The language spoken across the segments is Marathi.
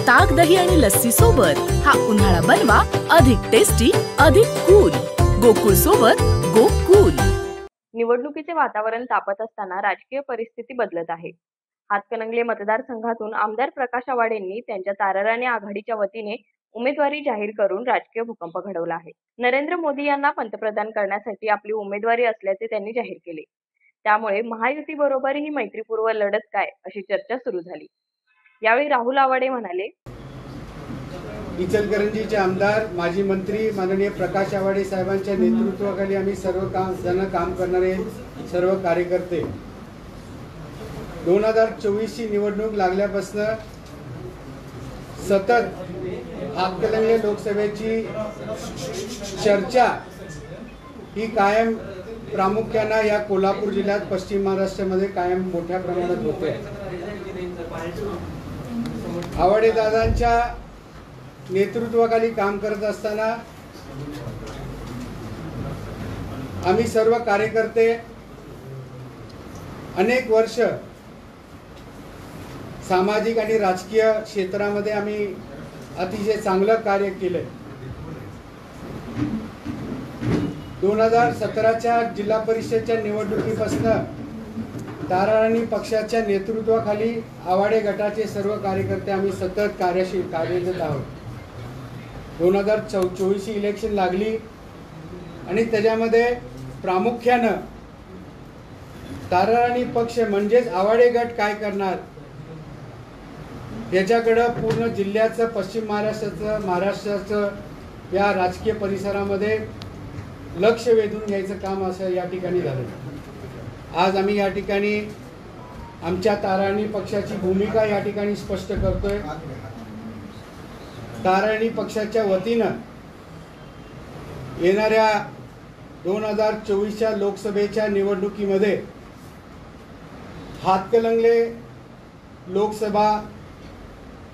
ताक, दही आणि लस्सी सोबत हा उन्हाळा बनवा अधिक टेस्टी, अधिक कूल। गोकुळ सोबत गोकुळ। निवडणुकीचे वातावरण तापत असताना राजकीय परिस्थिती बदलत आहे। हातकणंगले मतदारसंघातून आमदार प्रकाश आवाडेंनी त्यांच्या ताराराणी आघाडीच्या वतीने उमेदवारी जाहीर करून राजकीय भूकंप घडवला आहे। नरेंद्र मोदी यांना पंतप्रधान करण्यासाठी आपली उमेदवारी असल्याचे त्यांनी जाहीर केले। त्यामुळे महायुतीबरोबर ही मैत्रीपूर्व लढत काय अशी चर्चा सुरू झाली। यावेळी राहुल आवाडे म्हणाले, इचलकरंजीचे आमदार, माजी मंत्री माननीय प्रकाश आवाडे साहेबांच्या नेतृत्वाखाली आम्ही सर्व काम करणारे सर्व कार्यकर्ते 2024 ची निवडणूक लागल्यापासून सतत हातकणंगले लोकसभेची चर्चा ही कायम प्रामुख्याने या कोल्हापूर जिल्ह्यात, पश्चिम महाराष्ट्रामध्ये कायम मोठ्या प्रमाणात होते। आवाडे दादांच्या नेतृत्वाखाली काम करत असताना आम्ही सर्व कार्यकर्ते अनेक वर्ष सामाजिक आणि राजकीय क्षेत्रामध्ये आम्ही अतिशय चांगलं कार्य केले। 2017च्या जिल्हा परिषदच्या निवडणुकीपासून ताराराणी पक्षाच्या नेतृत्वाखाली आवाडे गटाचे सर्व कार्यकर्ते आम्ही सतत कार्यरत आहोत। 2024 इलेक्शन लागली आणि त्याच्यामध्ये प्रामुख्यानं ताराराणी पक्ष म्हणजेच आवाडे गट काय करणार याच्याकडे पूर्ण जिल्ह्याचं, पश्चिम महाराष्ट्राचं या राजकीय परिसरामध्ये लक्ष वेधून घ्यायचं काम असं या ठिकाणी झालं। आज आम्ही या ठिकाणी आमच्या ताराराणी पक्षाची भूमिका या ठिकाणी स्पष्ट करतोय। ताराराणी पक्षाच्या वतीनं येणाऱ्या 2024च्या लोकसभेच्या निवडणुकीमध्ये हातकणंगले लोकसभा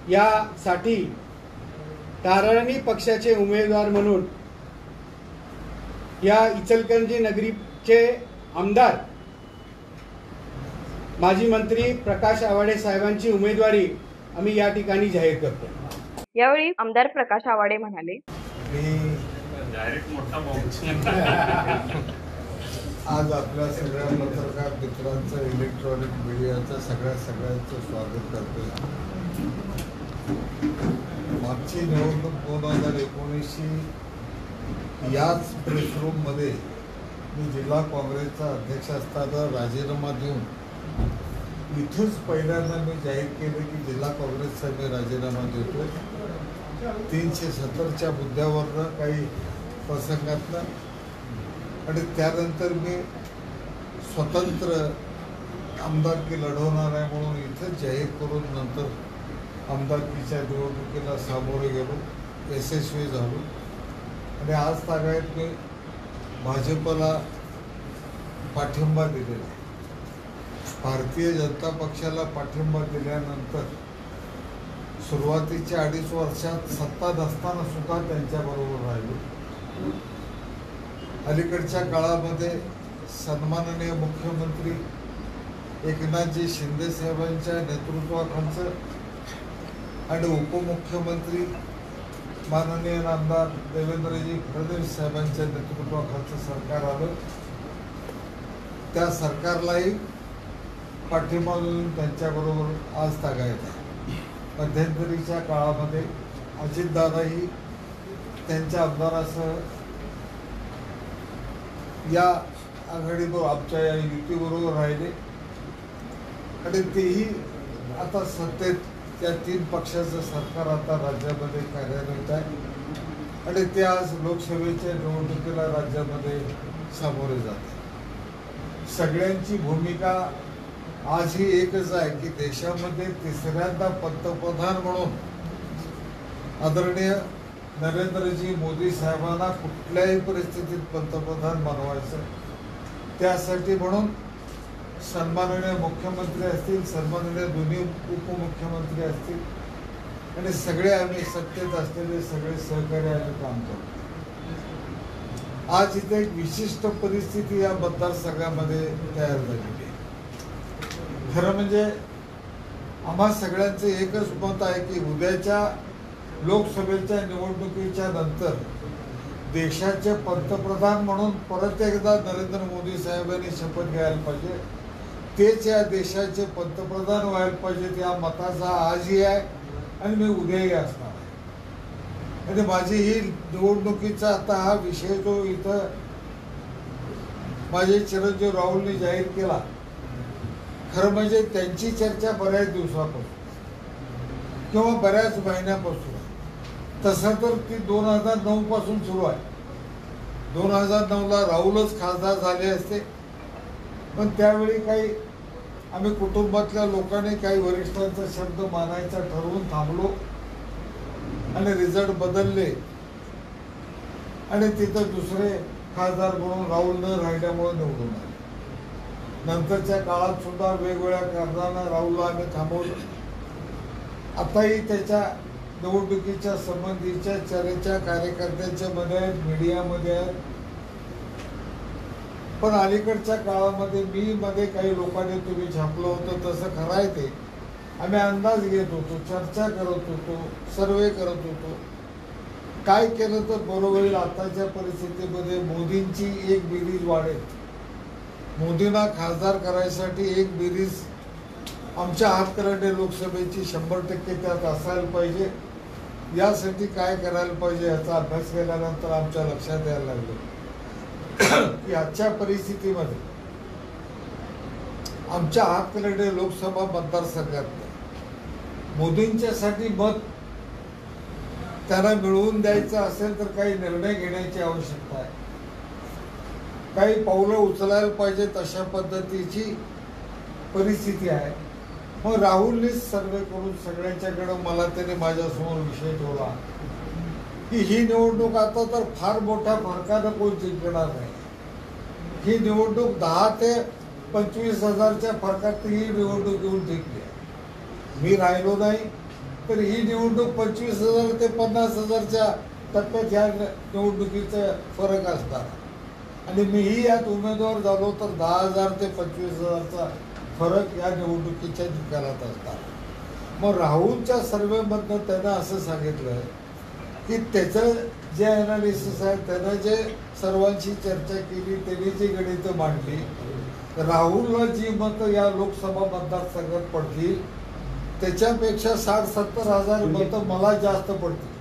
यासाठी ताराराणी पक्षाचे उमेदवार म्हणून या इचलकरंजी नगरीचे आमदार, माजी मंत्री प्रकाश आवाडे साहेबांची उमेदवारी आम्ही या ठिकाणी जाहीर करतो। यावेळी आमदार प्रकाश आवाडे म्हणाले, आज आपल्या सगळ्या पत्रकार मित्रांचं, इलेक्ट्रॉनिक मीडियाचं सगळ्यांचं स्वागत करतोय। मागची निवडणूक 2019ची याच प्रेस रूममध्ये मी जिल्हा काँग्रेसचा अध्यक्ष असताना राजीनामा देऊन इथंच पहिल्यांदा मी जाहीर केलं की जिल्हा काँग्रेसचा मी राजीनामा देतो 370च्या मुद्द्यावरनं काही प्रसंगातनं, आणि त्यानंतर मी स्वतंत्र आमदारकी लढवणार आहे म्हणून इथंच जाहीर करून नंतर आमदारकीच्या निवडणुकीला सामोरे गेलो, यशस्वी झालो। आणि आज तागायत मी भाजपला पाठिंबा दिलेला। भारतीय जनता पक्षाला पाठिंबा दिल्यानंतर सुरुवातीच्या 2.5 वर्षात सत्ता नसताना सुद्धा त्यांच्याबरोबर राहिलो। अलीकडच्या काळामध्ये सन्माननीय मुख्यमंत्री एकनाथजी शिंदे साहेबांच्या नेतृत्वाखालचं आणि उपमुख्यमंत्री माननीय आमदार देवेंद्रजी फडणवीस साहेबांच्या नेतृत्वाखालचं सरकार आलं। त्या सरकारलाही पाठिंबा देऊन त्यांच्याबरोबर आज तागायत आहे। मध्यंतरीच्या काळामध्ये अजितदादाही त्यांच्या आमदारासह या आघाडीबरोबर, आमच्या या युतीबरोबर राहिले आणि तेही आता सत्तेत त्या 3 पक्षाचं सरकार आता राज्यामध्ये कार्यरत आहे आणि ते आज लोकसभेच्या निवडणुकीला राज्यामध्ये सामोरे जाते। सगळ्यांची भूमिका आजही एकच आहे की देशामध्ये तिसऱ्यांदा पंतप्रधान म्हणून आदरणीय नरेंद्रजी मोदी साहेबांना कुठल्याही परिस्थितीत पंतप्रधान बनवायचं, त्यासाठी म्हणून सन्माननीय मुख्यमंत्री असतील, सन्माननीय दोन्ही उपमुख्यमंत्री असतील आणि सगळे आम्ही सत्तेत असलेले सगळे सहकारी आम्ही काम करतो। आज इथे एक विशिष्ट परिस्थिती या मतदारसंघामध्ये तयार झालेली आहे। खरं म्हणजे आम्हा सगळ्यांचं एकच मत आहे की उद्याच्या लोकसभेच्या निवडणुकीच्या नंतर देशाचे पंतप्रधान म्हणून परत एकदा नरेंद्र मोदी साहेबांनी शपथ घ्यायला पाहिजे. तेच या देशाचे पंतप्रधान व्हायला पाहिजेत या मताचा आजही आहे आणि मी उद्याही असणार आहे. आणि माझी ही निवडणुकीचा आता हा विषय जो इथं माझे चिरंजीव राहुलने जाहीर केला, खरं म्हणजे त्यांची चर्चा बऱ्याच दिवसापासून किंवा बऱ्याच महिन्यापासून, तसं तर ती 2009 पासून सुरू आहे. 2009ला राहुलच खासदार झाले असते, पण त्यावेळी काही आम्ही कुटुंबातल्या लोकांनी काही वरिष्ठांचा शब्द मानायचा ठरवून थांबलो आणि रिझल्ट बदलले आणि तिथं दुसरे खासदार म्हणून राहुल न राहिल्यामुळे निवडून आले. नंतरच्या काळात सुद्धा वेगवेगळ्या कारणानं राहुलला आम्ही थांबवलं. आताही त्याच्या निवडणुकीच्या संबंधीच्या चर्चा कार्यकर्त्यांच्या मध्ये आहेत, मीडियामध्ये आहेत. पण अलीकडच्या काळामध्ये मी मध्ये काही लोकांनी तुम्ही छापलं होतं तसं खरं आहे ते. आम्ही अंदाज घेत होतो, चर्चा करत होतो, सर्वे करत होतो. काय केलं तर बरोबर होईल. आताच्या परिस्थितीमध्ये मोदींची एक बेरीज वाढेल. मोदींना खासदार करायसाठी एक बेरीज आमच्या हातकरंडे लोकसभेची 100% त्यात असायला पाहिजे. यासाठी काय करायला पाहिजे याचा अभ्यास केल्यानंतर आमच्या लक्षात यायला लागलं की आजच्या परिस्थितीमध्ये आमच्या हातकरंडे लोकसभा मतदारसंघात मोदींच्यासाठी मत त्यांना मिळवून द्यायचं असेल तर काही निर्णय घेण्याची आवश्यकता आहे. काही पावलं उचलायला पाहिजेत अशा पद्धतीची परिस्थिती आहे. मग राहुलनीच सर्वे करून सगळ्यांच्याकडे मला त्याने माझ्यासमोर विषय ठेवला की ही निवडणूक आता तर फार मोठ्या फरकानं कोण जिंकणार नाही. ही निवडणूक 10 ते 25 हजारच्या फरकात ही निवडणूक येऊन जिंकली. मी राहिलो नाही तर ही निवडणूक 25,000 ते 50,000च्या टप्प्यात ह्या निवडणुकीचा फरक असणार. आणि मीही यात उमेदवार झालो तर 10,000 ते 25,000चा फरक या निवडणुकीच्या निकालात असणार. मग राहुलच्या सर्वेमधनं त्यानं असं सांगितलं की त्याचं जे ॲनालिसिस आहे, त्यानं जे सर्वांशी चर्चा केली, त्यांनी जी गणितं मांडली, राहुलला जी मतं या लोकसभा मतदारसंघात पडतील त्याच्यापेक्षा 60-70 हजार मतं मला जास्त पडतील.